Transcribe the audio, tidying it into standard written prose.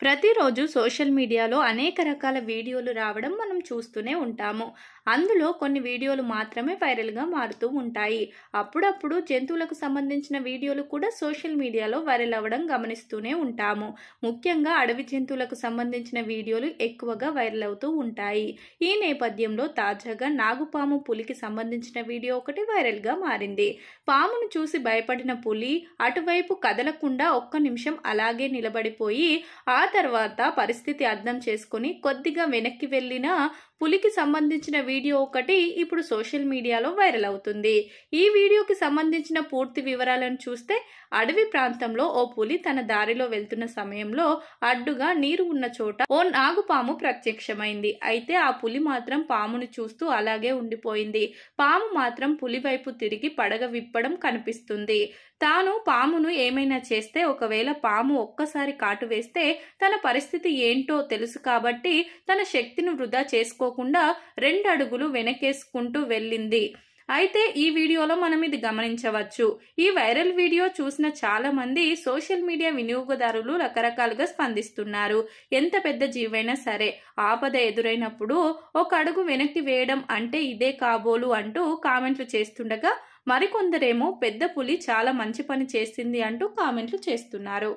ప్రతిరోజు సోషల్ మీడియాలో అనేక రకాల వీడియోలు రావడం మనం చూస్తూనే ఉంటాము. అందులో కొన్ని వీడియోలు మాత్రమే వైరల్‌గా మారుతూ ఉంటాయి. అప్పుడప్పుడు జంతువులకు సంబంధించిన వీడియోలు కూడా సోషల్ మీడియాలో వైరల్ అవ్వడం గమనిస్తూనే ఉంటాము. ముఖ్యంగా అడవి జంతువులకు సంబంధించిన వీడియోలు ఎక్కువగా వైరల్ అవుతూ ఉంటాయి. ఈ నేపథ్యంలో తాజాగా నాగుపాము పులికి సంబంధించిన వీడియో ఒకటి వైరల్‌గా మారింది. పామును చూసి భయపడిన పులి అటువైపు కదలకుండా ఒక్క నిమిషం అలాగే నిలబడిపోయి ఆ తర్వాత పరిస్థితి అర్థం చేసుకుని కొద్దిగా వెనక్కి వెళ్ళిన పులికి సంబంధించిన వీడియో ఒకటి ఇప్పుడు సోషల్ మీడియాలో వైరల్ అవుతుంది. ఈ వీడియోకి సంబంధించిన పూర్తి వివరాలను చూస్తే అడవి ప్రాంతంలో ఓ పులి తన దారిలో వెళ్తున్న సమయంలో అడ్డుగా నీరు ఉన్న చోట ఓ నాగుపాము ప్రత్యక్షమైంది. అయితే ఆ పులి మాత్రం పామును చూస్తూ అలాగే ఉండిపోయింది. పాము మాత్రం పులి వైపు తిరిగి పడగ విప్పడం కనిపిస్తుంది. తాను పామును ఏమైనా చేస్తే ఒకవేళ పాము ఒక్కసారి కాటు వేస్తే తన పరిస్థితి ఏంటో తెలుసు కాబట్టి తన శక్తిని వృధా చేసుకోకుండా 2 అడుగులు వెనకేసుకుంటూ వెళ్ళింది. అయితే ఈ వీడియోలో మనం ఇది గమనించవచ్చు. ఈ వైరల్ వీడియో చూసిన చాలా మంది సోషల్ మీడియా వినియోగదారులు రకరకాలుగా స్పందిస్తున్నారు. ఎంత పెద్ద జీవైనా సరే ఆపద ఎదురైనప్పుడు ఒక అడుగు వెనక్కి వేయడం అంటే ఇదే కాబోలు అంటూ కామెంట్లు చేస్తుండగా మరికొందరేమో పెద్ద పులి చాలా మంచి పని చేసింది అంటూ కామెంట్లు చేస్తున్నారు.